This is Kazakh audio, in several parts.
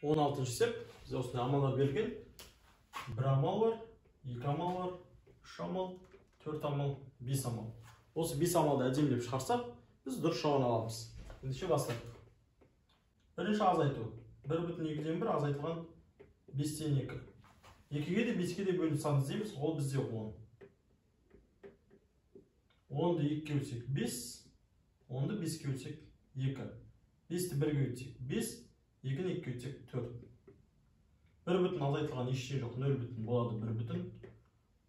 16-шы есеп. Бізде осындай амалдар берілген. 1 амал бар, 2 амал бар, 3 амал, 4 амал, 5 амал. Осы 5 амалды әдемілеп шығарсақ, біз дұрыс жауабын аламыз. Ендеше бастайық. Бірінші азайту. 1/2-ден 1 азайтылған 5-тен 2. 2-ге де 5-ге де бөлініп санын іздейміз, ол бізде 10. 10-ды 2-ге бөлсек 5, 10-ды 5-ге бөлсек 2. 5-ті 1-ге бөлсек 5, 2-ні 2-ге бөлсек 4. 1 бүтін азайтылған ештеңе жоқ, 0 бүтін болады 1 бүтін.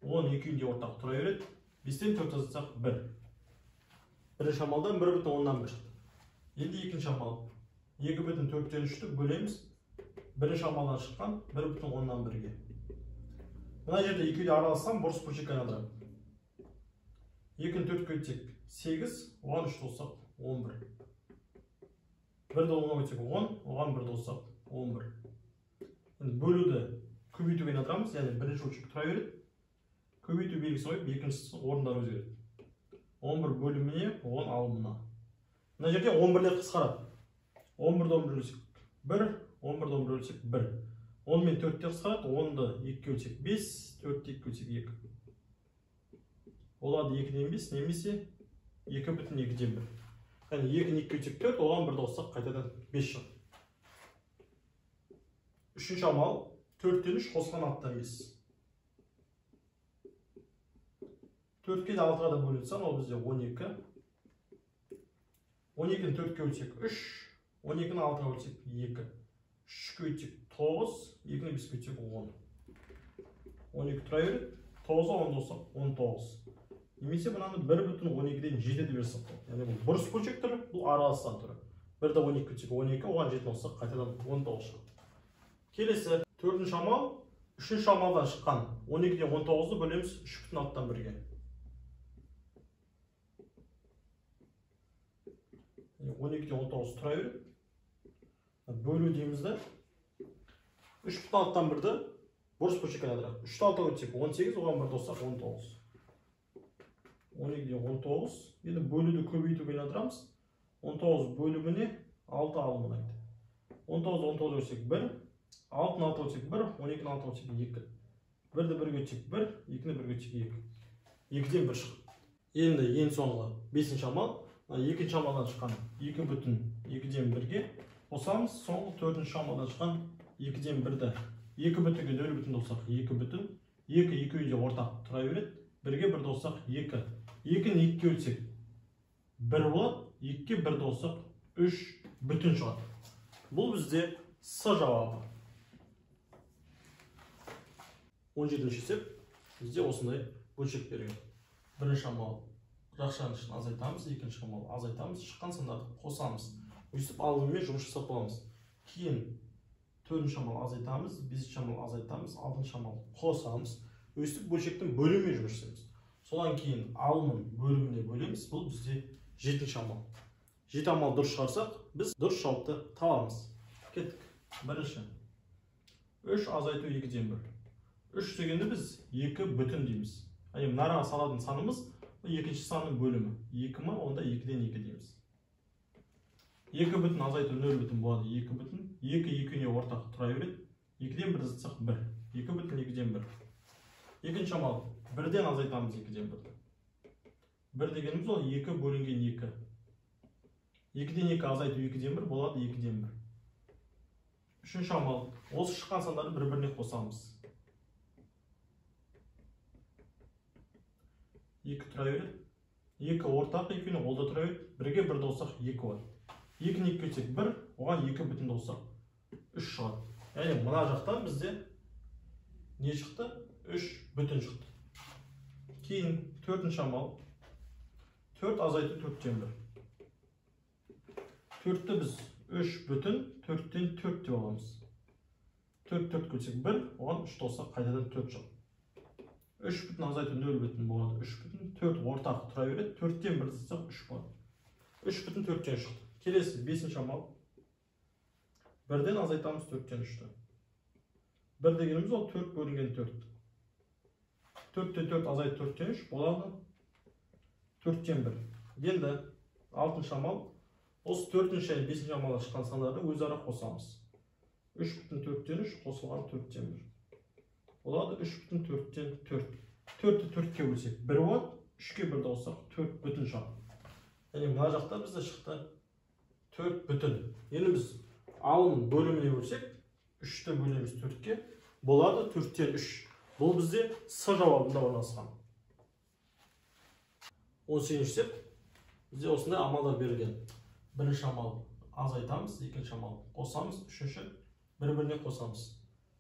10 2-інде ортақ тұра береді. 5-тен 4 азайтсақ 1. Бірінші амалдан 1 бүтін 10-нан 1 шықты. Енді екінші амал. 2 бүтін 4-тен 3-ті бөлеміз. Бірінші амалдан шыққан 1 бүтін 10-нан 1-ге. Мына жерде 2-ді аралассам, бұрыс бөлшек айналдырам. 2-ні 4-ге бөлсек 8, оған 3 қоссақ 11. 1-ді 10-ға бөлсек 10, оған 1-ді қоссақ 11. Енді бөлуді көбейтуге айналдырамыз, яғни бірінші бөлшек тұра береді. Көбейту белгісі қойып, екіншісі орындар өзгереді. 11 бөліміне, 10 алымына. Мына жерде 11-лер қысқарады. 11-ді 11 бөлсек 1, 11-ді 11 бөлсек 1. 10 мен 4-те қысқарады, 10-ды 2-ге бөлсек 5, 4-ті 2-ге бөлсек 2. Олады 2-ден 5, немесе 2 бүтін 2-ден 1. Яғни 2-ні 2-ге бөлсек 4, оған 1-ді қоссақ қайтадан 5 шығады. Үшінші амал 4-тен 3 қосылған 6-тан 5. 4-ке де 6-ға да бөлінсем, ол бізде 12. 12-ні 4-ке бөлсек 3, 12-ні 6-ға бөлсек 2. 3-ке бөлсек 9, 2-ні 5-ке бөлсек 10. 12 тұра береді, 9-ға 10 қоссақ 19. Немесе мынаны 1 бүтін 12-ден 7-ді берсек болады. Яғни бұл бұрыс бөлшек түрі, бұл араласқан түрі. 1-ді 12 бөлсек 12, оған 7 қоссақ қайтадан 19 шығады. Келесі 4-ші амал, 3-ші амалдан шыққан 12-ден 19-ды бөлеміз 3 бүтін 6-тан 1-ге. 12-ден 19 тұра береді. Бөлу деймізді. 3 бүтін 6-тан 1-ді бұрыс бөлшек айналдырайық. 3-ті 6-ға бөлсек 18, оған 1 қоссақ 19. 12-ден 19. Енді бөлуді көбейтуге айналдырамыз. 19 бөліміне 6 алымын айтты. 19-19 бөлсек 1, 6-ны 6 бөлсек 1, 12-ні 6 бөлсек 2. 1-ді 1-ге бөлсек 1, 2-ні 1-ге бөлсек 2. 2-ден 1 шығады. Енді ең соңғы 5-ші амал. 2-ші амалдан шыққан 2 бүтін 2-ден 1-ге қосамыз. Соңғы 4-ші амалдан шыққан 2-ден 1-ді 2 бүтінге 0 бүтін қоссақ 2 бүтін. 2 2-інде ортақ тұра береді. 1-ге 1 қоссақ 2. 2-ні 2-ге бөлсек 1 болады. 2-ге 1 қоссақ 3 бүтін шығады. Бұл бізде С жауабы. 17-ші есеп. Бізде осындай бөлшек берген. Бірінші амал жақшаның ішін азайтамыз, екінші амал азайтамыз, шыққан сандарды қосамыз. Өйстіп алымымен жұмыс жасап боламыз. Кейін 4-ші амал азайтамыз, 5-ші амал азайтамыз, 6-ші амал қосамыз. Өйстіп бөлшектің бөлімімен жұмыс жасаймыз. Содан кейін алымын бөліміне бөлеміз. Бұл бізде 7-ші амал. 7 амал дұрыс шығарсақ, біз дұрыс жауапты табамыз. Кеттік. Бірінші. 3 азайту 2-ден 1. 3 дегенде біз 2 бүтін дейміз. Мұнараға салатын санымыз екінші санның бөлімі. 2 ма, онда 2-ден 2 дейміз. 2 бүтін азайту 0 бүтін болады. 2 бүтін. 2 2-не ортақ тұра береді. 2-ден 1 азайтсақ 1. 2 бүтін 2-ден 1. Екінші амал. 1-ден азайтамыз 2-ден 1. 1 дегеніміз ол 2 бөлінген 2. 2-ден 2 азайту 2-ден 1 болады 2-ден 1. Үшінші амал. Осы шыққан сандарды бір-біріне қосамыз. 2 тұра береді. 2 ортақ екені олда тұра береді. 1-ге 1-ді қоссақ 2 болады. 2-ні 2-ге бөлсек 1, оған 2 бүтінді қоссақ 3 шығады. Яғни мына жақтан бізде не шықты? 3 бүтін шықты. Кейін 4-ші амал. 4 азайту 4-тен 1. 4-ті біз 3 бүтін 4-тен 4 деп аламыз. 4 бөлсек 1, оған 3 қоссақ қайтадан 4 шығады. 3 бүтін азайту 0 бүтін болады. 3 бүтін 4 ортақ тұра береді. 4-тен 1 азайтсақ 3 болады. 3 бүтін 4-тен шықты. Келесі 5-ші амал. 1-ден азайтамыз 4-тен 3-ті. 1 дегеніміз ол 4 бөлінген 4. 4-тен 4 азайту 4-тен 3 болады. 4-тен 1. Енді 6-ші амал. Осы 4-ші және 5-ші амалға шыққан сандарды өзара қосамыз. 3,4-тен 3 қосылған 4-тен 1. Болады 3,4-тен 4. 4-ті 4-ке бөлсек 1 болады, 3-ке 1-ді қоссақ 4 бүтін шығады. Яғни мына жақта бізде шықты 4 бүтін. Енді біз алым бөліміне бөлсек, 3-ті бөлеміз 4-ке, болады 4-тен 3. Бұл бізде С жауабында орналасқан. 18-ші сеп, бізде осындай амалдар берілген. Бірінші амал азайтамыз, екінші амал қосамыз, үшінші бір-біріне қосамыз.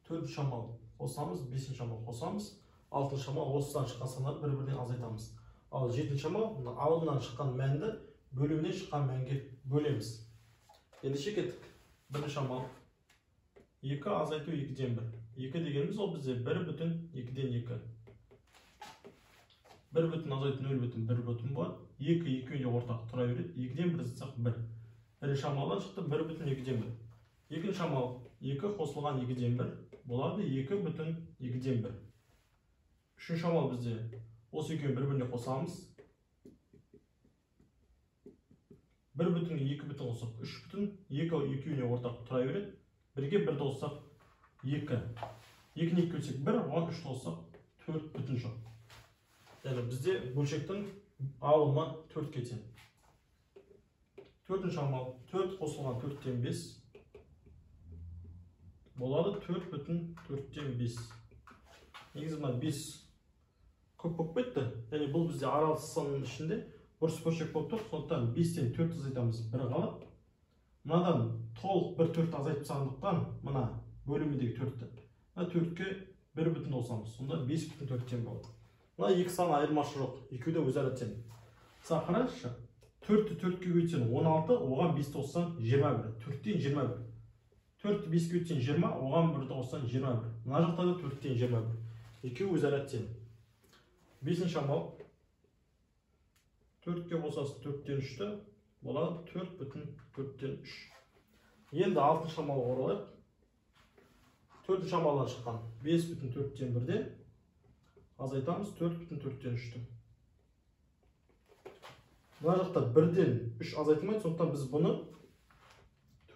Төртінші амал қосамыз, бесінші амал қосамыз, алтыншы амал осыдан шыққан санды бір-бірінен азайтамыз. Ал жетінші амал алымнан шыққан мәнді бөлімнен шыққан мәнге бөлеміз. Ендеше кеттік. Бірінші амал 2 азайту 2-ден 1. 2 дегеніміз ол бізде 1 бүтін 2-ден 2. 1 бүтін азайту 0 бүтін 1 бүтін болады. 2 екеуінде ортақ тұра береді. 2-ден 1 азайтсақ 1. Бірінші амалдан шықты 1 бүтін 2-ден 1. Екінші амал 2 қосылған 2-ден 1 болады 2 бүтін 2-ден 1. Үшінші амал бізде осы екеуін бір-біріне қосамыз. 1 бүтін 2 бүтін қосақ 3 бүтін 2 екеуіне ортақ тұра береді. 1-ге 1-ді қоссақ 2. 2-ні 2 бөлсек 1, оған 3-ті қоссақ 4 бүтін шығады. Яғни бізде бөлшектің алымы 4-ке тең. Төртінші амал 4 қосылған 4-тен 5 болады 4 бүтін 4-тен 5. Негізі мына 5 көп болып кетті. Яғни бұл бізде аралас санның ішінде бұрыс бөлшек болып тұр. Сондықтан 5-тен 4 азайтамыз 1 қалып. Мынадан толық 1 4 азайтып сандықтан мына бөліміндегі 4-ті. Мына 4-ке 1 бүтін қосамыз. Сонда 5 бүтін 4-тен болады. Мына екі сан айырмашы жоқ. Екеуі де өзара тең. Сақ қараңызшы. 4-ті 4-ке көйтсең 16, оған 5-ті қоссаң 21. 4-тен 21. 4-ті 5-ке көйтсең 20, оған 1-ді қоссаң 21. Мына жақта да 4-тен 21. Екеуі өзара тең. Бесінші амал 4-ке қосасыз 4-тен 3-ті болады 4 бүтін 4-тен 3. Енді 6-шы амалға оралайық. 4-ші амалдан шыққан 5 бүтін 4-тен 1-де азайтамыз 4 бүтін 4-тен 3-ті. Мына жақта 1-ден 3 азайтылмайды, сондықтан біз бұны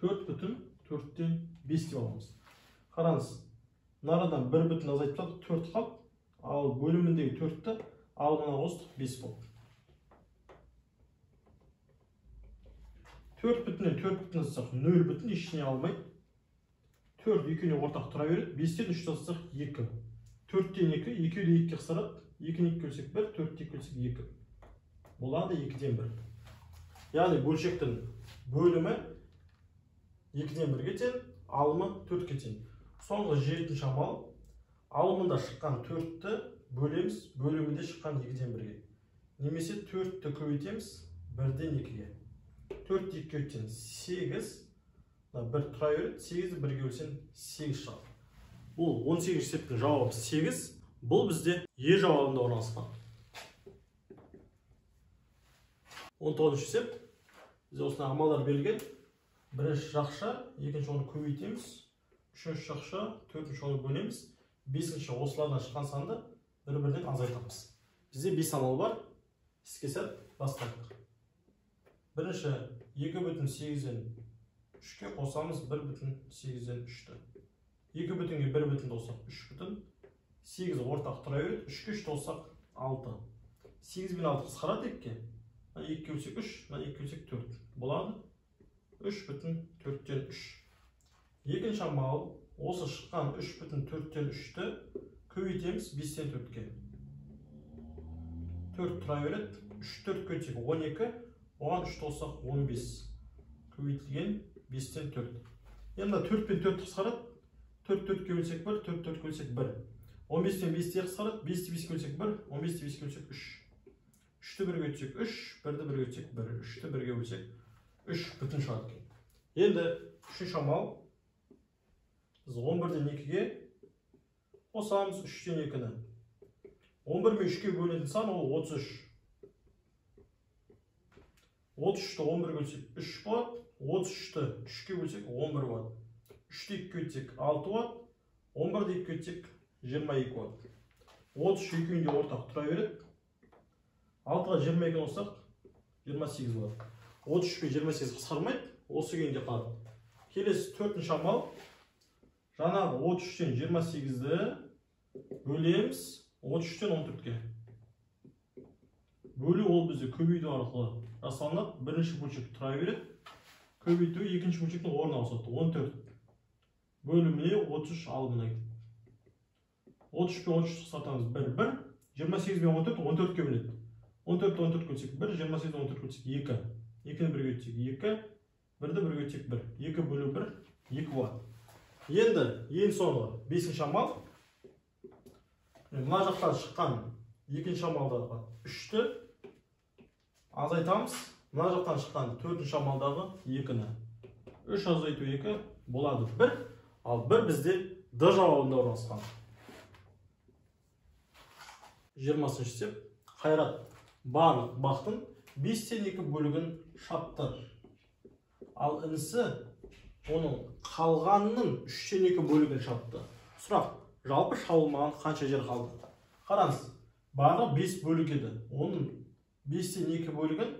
4 бүтін 4-тен 5 деп аламыз. Қараңыз, мынадан 1 бүтін азайтып 4 қалып, ал бөліміндегі 4-ті алымына қостық 5 болды. 4 бүтіннен 4 бүтін азайтсақ 0 бүтін ештеңе алмайды. 4 екеуіне ортақ тұра береді. 5-тен 3 азайтсақ 2. 4-тен 2, екеуі де 2-ке қысқарады. 2-ні 2 бөлсек 1, 4-ті 2 бөлсек 2. Болады 2-ден 1. Яғни бөлшектің бөлімі 2-ден 1-ге тең, алымы 4-ке тең. Соңғы 7-ші амал алымында шыққан 4-ті бөлеміз, бөлімінде шыққан 2-ден 1-ге. Немесе 4-ті көбейтеміз 1-ден 2-ге. 4-ті 2-ге өтсең 8, 1 тұра береді, 8-ді 1-ге бөлсең 8 шығады. Бұл 18-ші септің жауабы 8. Бұл бізде Е жауабында орналасқан. 19-ші сеп. Бізде осындай амалдар берілген. Бірінші жақша, екінші оны көбейтеміз. Үшінші жақша, төртінші оны бөлеміз. Бесінші осылардан шыққан санды бір-бірінен азайтамыз. Бізде 5 амал бар. Іске сәт бастайық. Бірінші 2 бүтін 8-ден 3-ке қосамыз 1 бүтін 8-ден 3-ті. 2 бүтінге 1 бүтін қоссақ 3 бүтін. 8 ортақ тұра береді. 3-ке 3 қоссақ 6. 8 мен 6 қысқарады 2-ке. 2-ке бөлсек 3, 2-ке бөлсек 4. Болады 3 бүтін 4-тен 3. Екінші амал осы шыққан 3 бүтін 4-тен 3-ті көбейтеміз 5-тен 4-ке. 4 тұра береді. 3 4 көбейтсек 12, оған 3 қоссақ 15. Көбейтілген 5-тен 4. Енді 4 пен 4 қысқарады. 4 4-ке бөлсек 1, 4 4-ке бөлсек 1. 15 пен 5-те қысқарады. 5-те 5-ке бөлсек 1, 15-те 5-ке бөлсек 3. 3-ті 1-ге бөлсек 3, 1-ді 1-ге бөлсек 1, 3-ті 1-ге бөлсек 3 бүтін шығады екен. Енді үшінші амал біз 11-ден 2-ге қосамыз 3-тен 2-ні. 11 мен 3-ке бөлінетін сан ол 33. 33-ті 11-ге бөлсек 3 болады. 33-ті 3-ке бөлсек 11 болады. 3-ті 2-ке бөлсек 6 болады. 11-ді 2-ке бөлсек 22 болады. 33 екеуінде ортақ тұра береді. 6-ға 22-ні қоссақ 28 болады. 33 пен 28 қысқармайды, осы күйінде қалады. Келесі 4-ші амал Жаңағы 33-тен 28-ді бөлеміз 33-тен 14-ке. Бөлу ол бізде көбейту арқылы жасалынады. Бірінші бөлшек тұра береді. Көбейту екінші бөлшектің орнына ауысады. 14 бөліміне 33 ал мына. 33 пен 33 қысқартамыз 1, 28 пен 14, 14-ке бөледі. 14-ті 14 бөлсек 1, 28-ті 14 бөлсек 2. 2-ні 1-ге өтсек 2, 1-ді 1-ге өтсек 1. 2 бөлу 1, 2 болады. Енді ең соңғы 5-ші амал. Мына жақтан шыққан екінші амалдағы 3-ті азайтамыз. Мына жақтан шыққан 4-ші амалдағы 2-ні. 3 азайту 2 болады 1, ал 1 бізде Д жауабында орналасқан. 20-шы істеп, Қайрат барлық бақтың 5-тен 2 бөлігін шапты. Ал інісі оның қалғанының 3-тен 2 бөлігін шапты. Сұрақ, жалпы шабылмаған қанша жер қалды? Қараңыз, бағы 5 бөлік еді. Оның 5-тен 2 бөлігін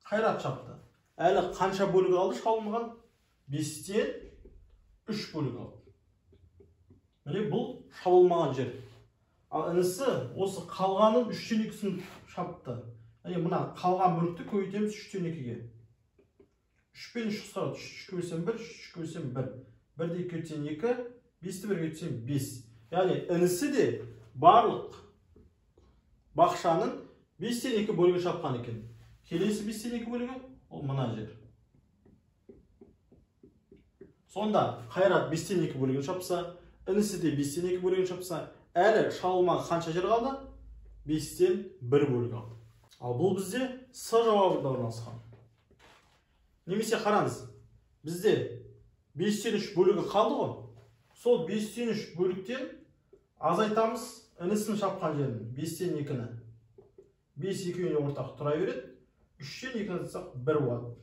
Қайрат шапты. Әлі қанша бөлік алды шабылмаған? 5-тен 3 бөлік алды. Міне бұл шабылмаған жер. Ал інісі осы қалғанын 3-тен 2-сін шапты. Мына қалған бөлікті көбейтеміз 3-тен 2-ге. 3 пен 3 қысқарады. 3 көбейтсем 1, 3 көбейтсем 1. 1-ді 2 көбейтсем 2, 5-ті 1-ге өтсем 5. Яғни інісі де барлық бақшаның 5-тен 2 бөлігін шапқан екен. Келесі 5-тен 2 бөлігі ол мына жер. Сонда Қайрат 5-тен 2 бөлігін шапса, інісі де 5-тен 2 бөлігін шапса, әлі шабылмаған қанша жер қалды? 5-тен 1 бөлік алды. Ал бұл бізде С жауабында орналасқан. Немесе қараңыз, бізде 5-тен 3 бөлігі қалды ғой. Сол 5-тен 3 бөліктен азайтамыз інісін шапқан жерін. 5-тен 2-ні. 5 екеуіне ортақ тұра береді. 3-тен 2-ні азайтсақ 1 болады.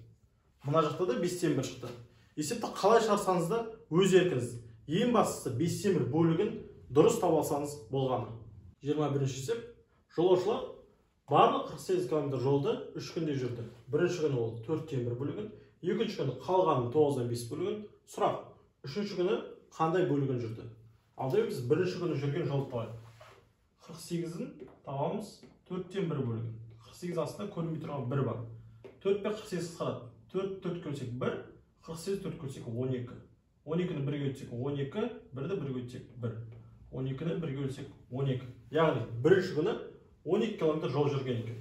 Мына жақта да 5-тен 1 шықты. Есепті қалай шығарсаңыз да өз еркіңіз. Ең бастысы 5-тен 1 бөлігін дұрыс таба алсаңыз болғаны. 21-ші есеп. Жолаушылар барлық 48 км жолды 3 күнде жүрді. Бірінші күні ол 4-тен 1 бөлігін, екінші күні қалғанын 9-дан 5 бөлігін. Сұрақ, үшінші күні қандай бөлігін жүрді? Алда біз бірінші күні жүрген жолды табайық. 48-ін табамыз 4-тен 1 бөлігін. 48 астында көрінбей тұрған 1 бар. 4 пен 48 қысқарады. 4 көлсек 1, 48 4 көлсек 12. 12-ні 1-ге өтсек 12, 1-ді 1-ге өтсек 1. 12-ні 1-ге өтсек 12. Яғни бірінші күні 12 км жол жүрген екен.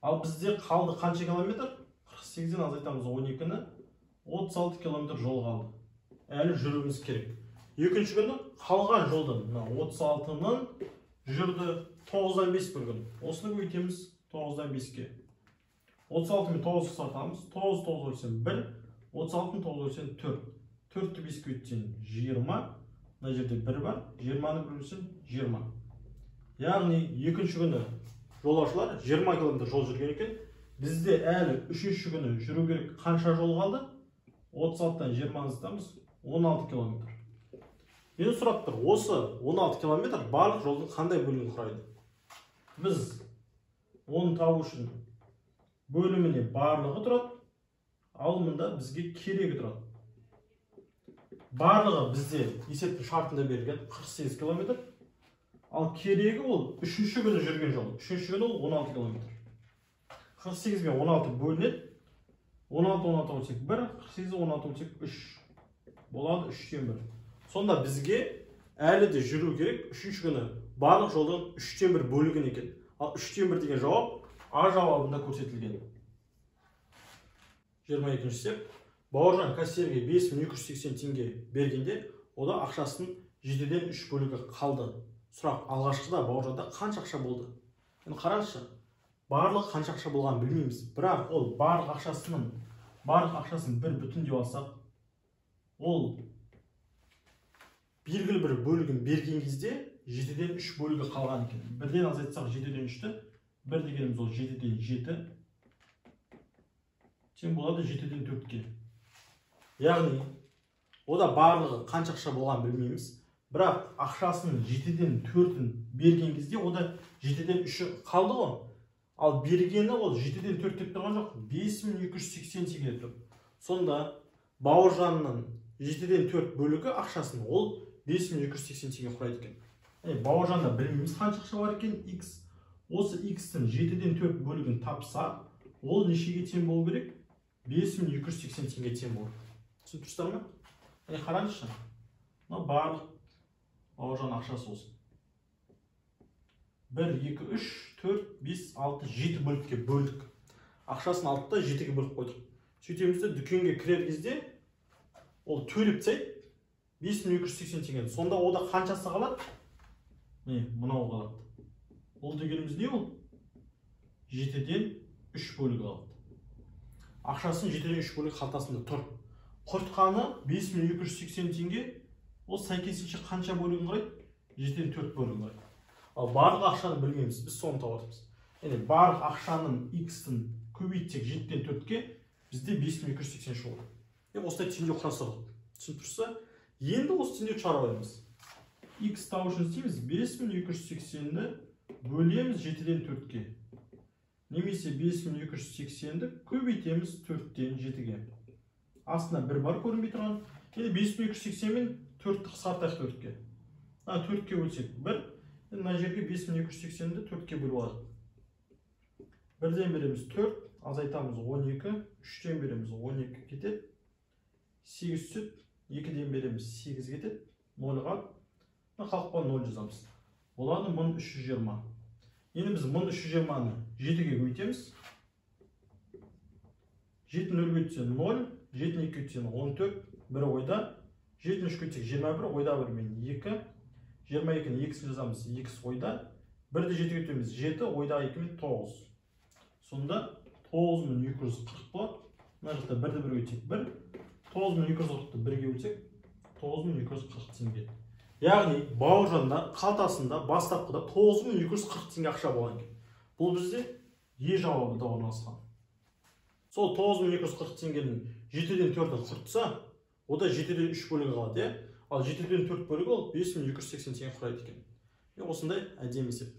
Ал бізде қалды қанша километр? 48-ден азайтамыз 12-ні, 36 км жол қалды. Әлі жүруіміз керек. Екінші күні қалған жолдан 36-нын жүрді 9-дан 5 бөлігін. Осыны көбейтеміз 9-дан 5-ке. 36 мен 9 қысқартамыз. 9 9 бөлсем 1, 36-ны 9 бөлсем 4. 4-ті 5-ке өтсем 20. Мына жерде 1 бар. 20-ны бөлсем 20. Яғни екінші күні жолаушылар 20 км жол жүрген екен. Бізде әлі үшінші күні жүру керек қанша жол қалды? 36-тан 20-ны азайтамыз 16 км. Енді сұрақ тұр, осы 16 км барлық жолдың қандай бөлігін құрайды? Біз оны табу үшін бөліміне барлығы тұрады, ал мұнда бізге керегі тұрады. Барлығы бізде есептің шартында берілген 48 км. Ал керегі ол үшінші күні жүрген жол. Үшінші күні ол 16 км. 48 мен 16 бөлінеді. 16 бөлсек 1, 48 16 бөлсек 3. Болады 3-тен 1. Сонда бізге әлі де жүру керек. Үшінші күні барлық жолдан 3-тен 1 бөлігін екен. Ал 3-тен 1 деген жауап А жауабында көрсетілген. 22-ші есеп. Бауыржан кассирге 5280 теңге бергенде, ода ақшасын 7-ден 3 бөлігі қалды. Сұрақ, алғашқыда Бауыржанда қанша ақша болды? Енді қараңызшы, барлық қанша ақша болғанын білмейміз. Бірақ ол барлық ақшасын бір бүтін деп алсақ, ол белгілі бір бөлігін берген кезде 7-ден 3 бөлігі қалған екен. 1-ден азайтсақ 7-ден 3-ті, 1 дегеніміз ол 7-ден 7. Тең болады 7-ден 4-ке. Яғни, ода барлығы қанша ақша болғанын білмейміз. Бірақ ақшасының 7-ден 4-ін берген кезде ода 7-ден 3-і қалды ғой. Ал бергені ол 7-ден 4 деп тұрған жоқ, 5280 теңге тұр. Сонда Бауыржанның 7-ден 4 бөлігі ақшасын, ол 5280 теңге құрайды екен. Бауыржанда білмейміз қанша ақша бар екен, x. Осы x-тің 7-ден 4 бөлігін тапса, ол нешеге тең болу керек? 5280 теңге тең болу. Түсініп тұрсыздар ма? Қараңызшы. Мына барлық Бауыржан ақшасы olsun. 1, 2, 3, 4, 5, 6, 7 бөлікке бөлдік. Ақшасын алып та 7-ге бөліп қойдық. Сөйтеміз де дүкенге кірер кезде ол төлеп тастайды 5280 теңге. Сонда ода қаншасы қалады? Мынау қалады. Ол дегеніміз не ол? 7-ден 3 бөлігі қалады. Ақшасын 7-ден 3 бөлігі қалтасында тұр. Құртқаны 5280 теңге. Ол сәйкесінше қанша бөлігін құрайды? 7-ден 4 бөлігін құрайды. Ал барлық ақшаны білмейміз, біз соны табамыз. Яғни барлық ақшаның x-тің көбейтсек 7-ден 4-ке бізде 5280 шығады. Осылай теңдеу құрастырдық. Түсініп тұрсыз? Енді осы теңдеуді шығарып аламыз. X табу үшін істейміз 5280-ді бөлеміз 7-ден 4-ке. Немесе 5280-ді көбейтеміз 4-ден 7-ге. Астына 1 бар көрінбей тұрған. Енді 5280 мен 4-ті қысқартайық 4-ке. 4-ке бөлсек 1. Мына жерге 5280-ді 4-ке бөліп аладық. 1-ден береміз 4, азайтамыз 12, 3-ден береміз 12 кетеді. 8 түседі, 2-ден береміз 8 кетеді, 0 қалады. Қалып 0 жазамыз. Болады 1320. Енді біз 1320-ны 7-ге көбейтеміз. 7 0-ге өтсе 0, 7-ні 2-ге өтсе 14, 1 ойда. 7-ні 3-ге өтсек 21, ойда 1 мен 2. 22-ні 2-сін жазамыз, 2 ойда. 1-ді 7-ге өтеміз 7, ойда 2 мен 9. Сонда 9240 болады. Мына жақта 1-ді 1-ге өтсек 1. 9240-ды 1-ге өтсек 9240 теңге. Яғни Бауыржанда қалтасында бастапқыда 9240 теңге ақша болған екен. Бұл бізде Е жауабында орналасқан. Сол 9240 теңгенің 7-ден 4-ін құртса, ода 7-ден 3 бөлігі қалады, ал 7-ден 4 бөлігі ол 5280 теңге құрайды екен. Осындай әдемі есеп.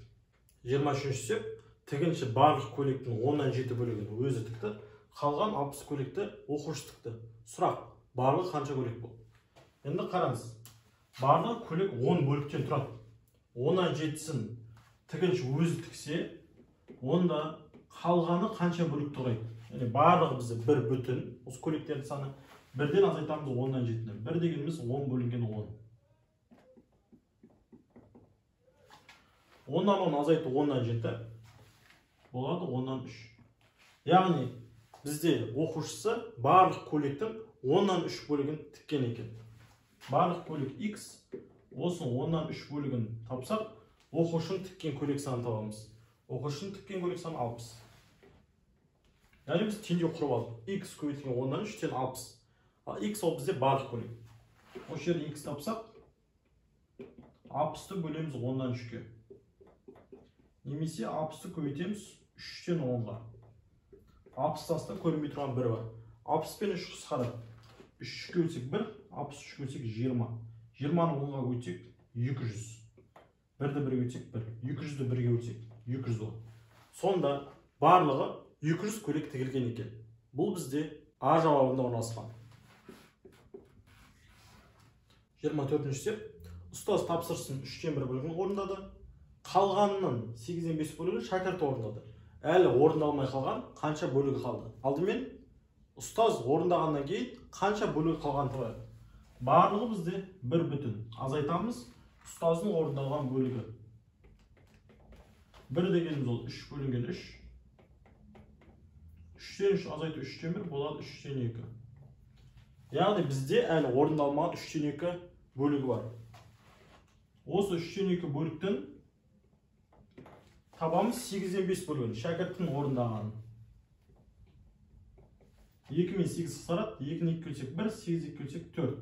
23-ші есеп, тігінші барлық көйлектің 10-нан 7 бөлігін өзі тікті, қалған 60 көйлекті оқушы тікті. Сұрақ, барлығы қанша көйлек болды? Енді қараңыз. Барлығы көйлек 10 бөліктен тұрады. 10-нан 7-сін тігінші өзі тіксе, онда қалғаны қанша бөлікті құрайды? Яғни барлығы бізде 1 бүтін, осы көйлектердің саны 1-ден азайтамыз 10-нан 7-ден. 1 дегеніміз 10 бөлінген 10. 10-нан 10 азайту 10-нан 7 болады 10-нан 3. Яғни бізде оқушысы барлық көйлектің 10-нан 3 бөлігін тіккен екен. Барлық көйлек X, осының 10-нан 3 бөлігін тапсақ, оқушының тіккен көйлек санын табамыз. Оқушының тіккен көйлек саны 60. Яғни біз теңдеу құрып алдық. X көбейтілген 10-нан 3-тен 60. Ал X ол бізде барлық көйлек. Осы жерден X тапсақ, 60-ты бөлеміз 10-нан 3-ке. Немесе 60-ты көбейтеміз 3-тен 10-ға. 60-таста көрінбей тұрған 1 бар. 60 пен 3 қысқарады. 3-ке өтсек 1, 63-ке өтсек 20. 20-ны 10-ға өтсек 200. 1-ді 1-ге өтсек 1. 200-ді 1-ге өтсек 200 болады. Сонда барлығы 200 көйлек тігілген екен. Бұл бізде А жауабында орналасқан. 24-ші есеп. Ұстаз тапсырысын 3-тен 1 бөлігін орындады. Қалғанның 8-ден 5 бөлігін шәкірт орындады. Әлі орындалмай қалған қанша бөлігі қалды? Алдымен ұстаз орындағаннан кейін қанша бөлігі қалған тұрады? Барлығы бізде 1 бүтін. Азайтамыз ұстаздың орындалған бөлігі. 1 дегеніміз ол 3 бөлінген 3. 3-тен 3 азайту 3-тен 1 болады 3-тен 2. Яғни бізде әлі орындалмаған 3-тен 2 бөлігі бар. Осы 3-тен 2 бөліктің табамыз 8-ден 5 бөлігін, шәкірттің орындағанын. 2 мен 8 қысқарады, 2-ні 2-ге өтсек 1, 8-ді 2-ге өтсек 4.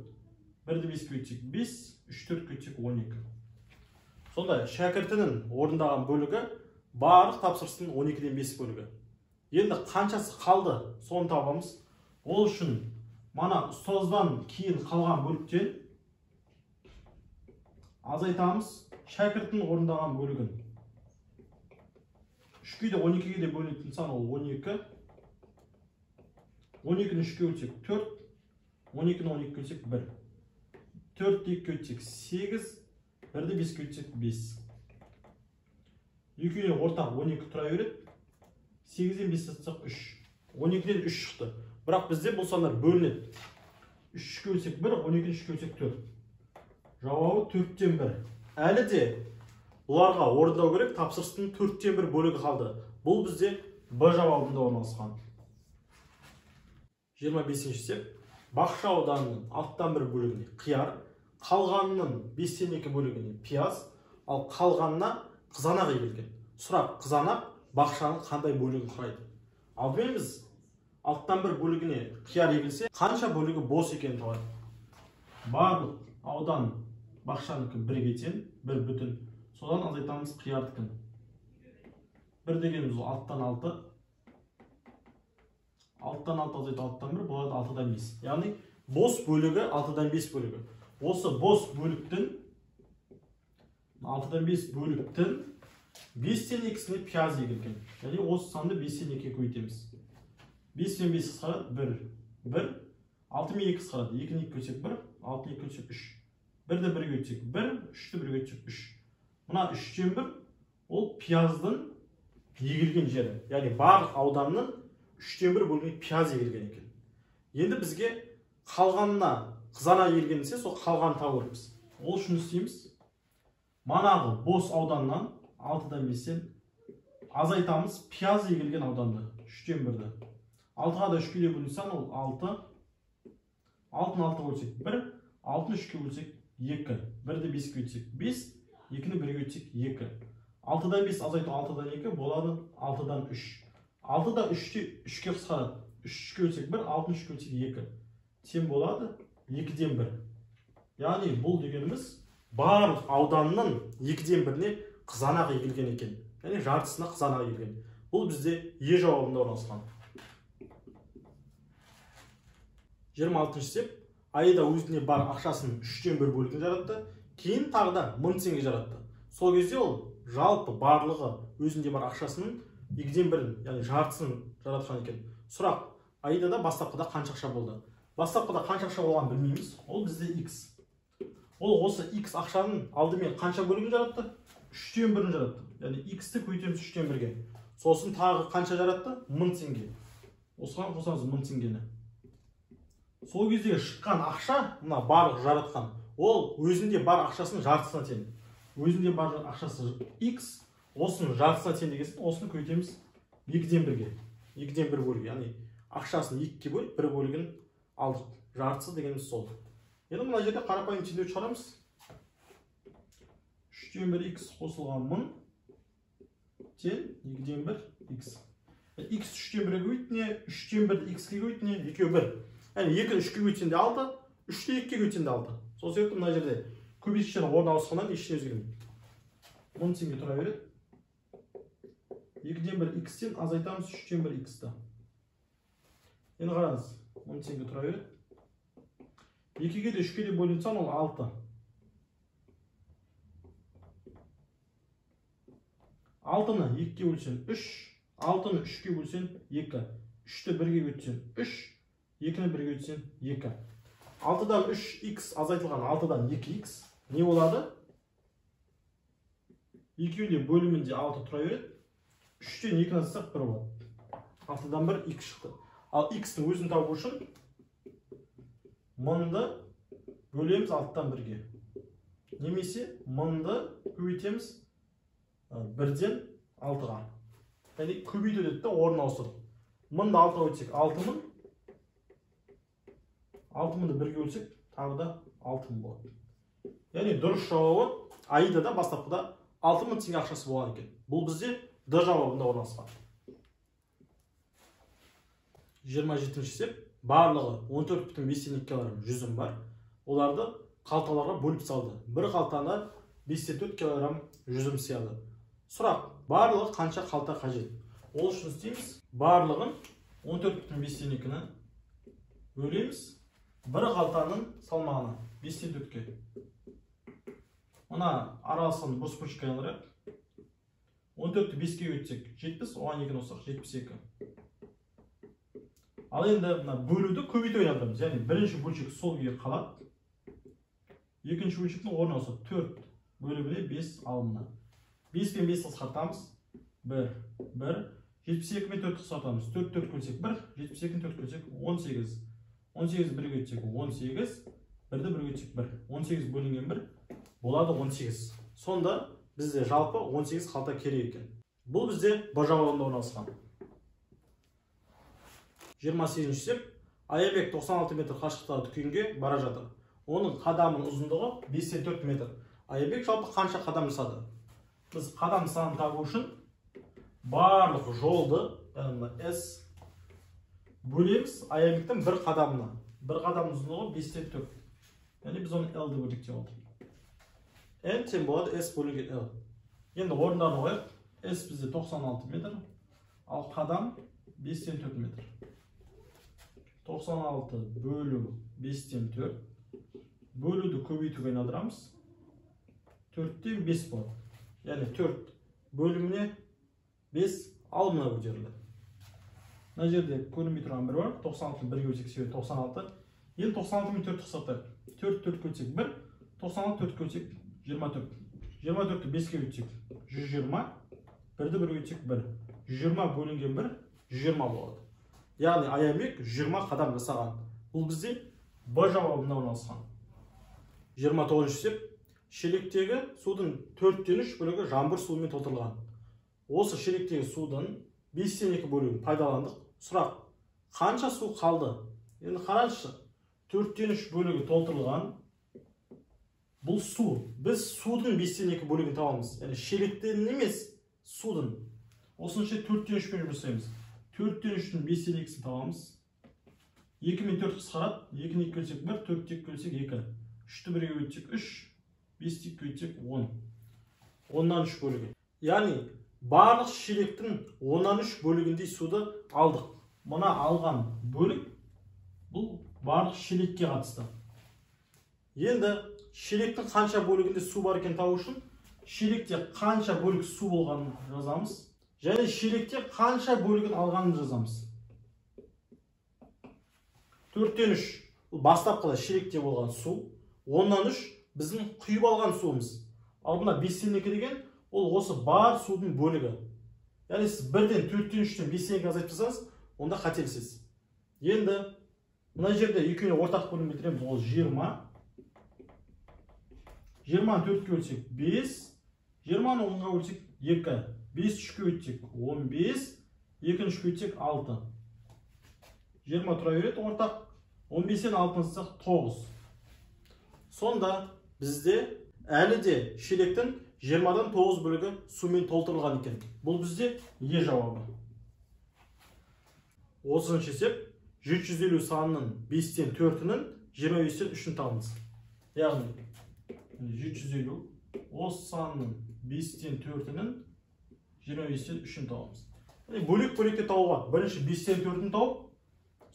1-ді 5-ге өтсек 5, 3-4-ге өтсек 12. Сонда шәкіртінің орындаған бөлігі барлық тапсырыстың 12-ден 5 бөлігі. Енді қаншасы қалды, соны табамыз. Ол үшін мана ұстаздан кейін қалған бөліктен азайтамыз шәкірттің орындаған бөлігін. 3-ге де 12-ге де бөлінетін сан ол 12. 12-ні 3-ге бөлсек 4. 12-ні 12 бөлсек 1. 4-ті 2 өтсек 8, 1-ді 5 өтсек 5. Екеуіне ортақ 12 тұра береді. 8-ден 5 тастасақ 3. 12-ден 3 шықты. Бірақ бізде бұл сандар бөлінеді. 3-ке бөлсек 1, 12-ні 3-ке бөлсек 4. Жауабы 4-тен 1. Әлі де бұларға орындау керек, тапсырыстың 4-тен 1 бөлігі қалды. Бұл бізде Б жауабында орналасқан. 25-ші есеп. Бақша ауданының 6-тан 1 бөлігіне қияр, қалғанының 5-тен 2 бөлігіне пияз, ал қалғанына қызанақ егілген. Сұрақ: қызанақ бақшаның қандай бөлігін құрайды? Алдымен біз 6-тан 1 бөлігіне қияр егілсе, қанша бөлігі бос екенін табайық. Барлық аудан бақшаныкі 1-ге тең, 1 бүтін. Содан азайтамыз қиярдікін. 1 дегеніміз 6-тан 6. 6-тан 6 азайту 6-тан 1, болады 6-дан 5. Яғни бос бөлігі 6-дан 5 бөлігі. Осы бос бөліктің 6-дан 5 бөліктің 5-тен 2-сіне пияз егілген. Яғни осы санды 5-тен 2-ге көйтеміз. 5 мен 5 қысқарады 1, 1. 6 мен 2 қысқарады 2-ні 2 өтсек 1, 6-ны 2 өтсек 3. 1-ді 1-ге өтсек 1, 3-ті 1-ге өтсек 3. Мына 3-тен 1 ол пияздың егілген жері. Яғни барлық ауданның 3-тен 1 бөлігіне пияз егілген екен. Енді бізге қалғанына қызанақ егілген десе, сол қалғанын табу керекпіз. Ол үшін істейміз. Манағы бос ауданнан 6-дан 5-тен азайтамыз пияз егілген ауданды. 3-тен 1-ді. 6-ға да 3-ке бөлінсең, ол 6. 6-ны 6-ға бөлсек 1, 6-ны 3-ке бөлсек 2. 1-ді 5-ке өтсек 5, 2-ні 1-ге өтсек 2. 6-дан 5 азайту 6-дан 2 болады 6-дан 3. 6-да 3-ке қысқарады. 3-ке өтсек 1, 6-ны 3-ке өтсек 2. Тең болады 2-ден 1. Яғни бұл дегеніміз барлық ауданның 2-ден 1-не қызанақ егілген екен. Яғни жартысына қызанақ егілген. Бұл бізде Е жауабында орналасқан. 26-ші есеп. Аида өзіне бар ақшасын 3-тен 1 бөлігін жаратты, кейін тағы да 1000 теңге жаратты. Сол кезде ол жалпы барлығы өзінде бар ақшасының 2-ден 1-ін, яғни жартысын жаратқан екен. Сұрақ: Аидада бастапқыда қанша ақша болды? Бастапқыда қанша ақша болғанын білмейміз. Ол бізде X. Ол осы X ақшаның алдымен қанша бөлігін жаратты? 3-тен 1-ін жаратты. Яғни X-ті көйтеміз 3-тен 1-ге. Сосын тағы қанша жаратты? 1000 теңге. Осыған қосамыз 1000 теңгені. Сол кезде шыққан ақша, мына барлық жаратқан, ол өзінде бар ақшасының жартысына тең. Өзінде бар ақшасы X, осының жартысына тең дегенсін, осыны көйтеміз 2-ден 1-ге. 2-ден 1 бөлігі, яғни ақшасын 2-ге бөліп, 1 бөлігін алдық. Жартысы дегеніміз сол. Енді мына жерде қарапайым теңдеу шығарамыз. 3-тен 1 X қосылған 1000 тең 2-ден 1 X. X 3-тен 1-ге көйтіне, 3-тен 1-ді X-ке көйтіне, 2-ге 1. Яғни 2-ні 3-ке көйтсен де 6, 3-ті 2-ке көйтсен де 6. Сол себепті мына жерде көбейткіштер орын ауысқаннан ештеңе өзгермейді. 1000 теңге тұра береді. 2-ден 1 X-тен азайтамыз 3-тен 1 X-ті. Енді қараңыз, 1000 теңге тұра береді. 2-ге де 3-ке де бөлінсең, ол 6. 6-ны 2-ке бөлсең 3, 6-ны 3-ке бөлсең 2, 3-ті 1-ге өтсең 3, 2-ні 1-ге өтсең 2. 6-дан 3x азайтылған 6-дан 2x не болады? 2-ні бөлімінде 6 тұра береді. 3-тен 2-ні азайтсақ 1 болады. 6-дан 1 x шықты. Ал x-ні өзін табу үшін 1000-ды бөлеміз 6-дан 1-ге. Немесе 1000-ды көбейтеміз 1-ден 6-ға. Яғни көбейту деді де орын ауыстырдық. 1000-ды 6-ға өтсек 6000. 6000-ды 1-ге өлсек, тағы да 6000 болады. Яғни дұрыс жауабы Аидада бастапқыда 6000 теңге ақшасы болған екен. Бұл бізде Д жауабында орналасқан. 27-ші есеп. Барлығы 14,5 кг жүзім бар. Оларды қалталарға бөліп салды. Бір қалтаны 5,4 кг жүзім сияды. Сұрақ: барлығы қанша қалта қажет? Ол үшін істейміз. Барлығын 14,5-ні бөлеміз. Бір қалтаның салмағына 5,4-ке. Мына араласқан бұрыс-бұрышқа айналдырайық. 14-ті 5-ке өтсек 70, оған 2-ні қоссақ 72. Ал енді мына бөлуді көбейтіп ойналдырамыз. Яғни бірінші бөлшек сол күйі қалады. Екінші бөлшектің орны осы 4 бөлігіне 5 алынады. 5 пен 5 қысқартамыз. 1, 1. 72 мен 4 қысқартамыз. 4 бөлсек 1, 72-ні 4 бөлсек 18. 18 1-ге өтсек 18. 1-ді 1-ге өтсек 1. 18 бөлінген 1 болады 18. Сонда бізде жалпы 18 қалта керек екен. Бұл бізде Б жауабында орналасқан. 28-ші есеп. Аябек 96 метр қашықтықтағы дүкенге бара жатыр. Оның қадамының ұзындығы 5-тен 4 метр. Аябек жалпы қанша қадам жасады? Біз қадам санын табу үшін барлық жолды, яғни S бөлеміз Аябектің бір қадамына. Бір қадамның ұзындығы 5-тен 4. Яғни біз оны L деп бөлдік деп алдық. N тең болады S бөлінген L. Енді орындарын қояйық. S бізде 96 метр, ал қадам 5-тен 4 метр. 96 бөлу 5-тен 4. Бөлуді көбейтуге айналдырамыз. 4-тен 5 болады. Яғни 4 бөліміне 5 алымына көтерілді. Мына жерде көрінбей тұрған бір бар. 96-ны 1-ге бөлсек 96. Енді 96 мен 4 қысқартайық. 4 4-ге бөлсек 1, 96 4-ге бөлсек 24. 24-ті 5-ге бөлсек 120. 1-ді 1-ге бөлсек 1. 120 бөлінген 1 120 болады. Яғни Аябек 120 қадам жасаған. Бұл бізде Б жауабында орналасқан. 29-ші есеп. Шелектегі судың 4-тен 3 бөлігі жаңбыр суымен толтырылған. Осы шелектегі судың 5-тен 2 бөлігін пайдаландық. Сұрақ: қанша су қалды? Енді қараңызшы. 4-тен 3 бөлігі толтырылған. Бұл су. Біз судың 5-тен 2 бөлігін табамыз. Яғни шелектен емес, судың. Осынша 4-тен 3 бөлігін жасаймыз. 4-тен 3-тің 5-тен 2-сін табамыз. 2 мен 4 қысқарады. 2-ні 2 бөлсек 1, 4-ті 2 бөлсек 2. 3-ті 1-ге бөлсек 3, 5-ті 2 бөлсек 10. 10-нан 3 бөлігі. Яғни барлық шелектің 10-нан 3 бөлігіндей суды алдық. Мұна алған бөлік бұл барлық шелекке қатысты. Енді шелектің қанша бөлігінде су бар екен табу үшін шелекте қанша бөлік су болғанын жазамыз. Және шелекте қанша бөлігін алғанын жазамыз. 4-тен 3 бастапқыда шелекте болған су, 10-нан 3 біздің құйып алған суымыз. Ал мына 5-тен 2 деген ол осы бар судың бөлігі. Яғни сіз 1-ден 4-тен 3-тен 5-тен 2 азайтып жасаңыз, онда қателесіз. Енді мына жерде екеуіне ортақ бөлім келтіреміз, ол 20. 20-ны 4-ке бөлсек 5, 20-ны 10-ға бөлсек 2, 5 3-ке бөлсек 15, 2-ні 3-ке бөлсек 6. 20 тұра береді ортақ, 15-тен 6-ны алсақ 9. Сонда бізде әлі де шелектің 20-дан 9 бөлігі сумен толтырылған екен. Бұл бізде Е жауабы. 30-ші есеп. 750 санының 5-тен 4-інің 25-тен 3-ін табыңыз. Яғни 750 осы санның 5-тен 4-інің 25-тен 3-ін табамыз. Бөлек-бөлекте табуға. Бірінші 5-тен 4-ін тауып,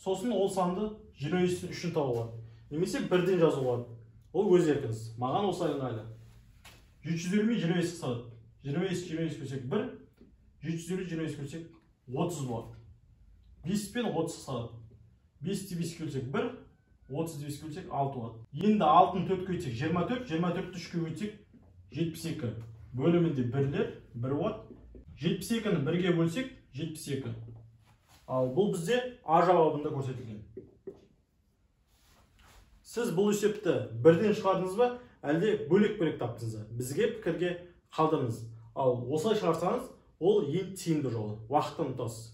сосын ол санды 25-тен 3-ін табуға. Немесе 1-ден жазуға. Ол өз еркіңіз. Маған осылай ыңғайлы. 750 мен 25 қысқарады. 25 бөлсек 1, 750 25 бөлсек 30 болады. 5 пен 30 қысқарады. 5-ті 5 бөлсек 1, 30-ді 5 бөлсек 6 болады. Енді 6-ны 4-ке бөлсек 24, 24-ті 3-ке бөлсек 72. Бөлімінде 1-лер 1 болады. 72-ні 1-ге бөлсек 72. Ал бұл бізде А жауабында көрсетілген. Сіз бұл есепті 1-ден шығардыңыз ба, әлде бөлек-бөлек таптыңыз ба? Бізге пікірге қалдырыңыз. Ал осылай шығарсаңыз, ол ең тиімді жолы. Уақытты ұмытасыз.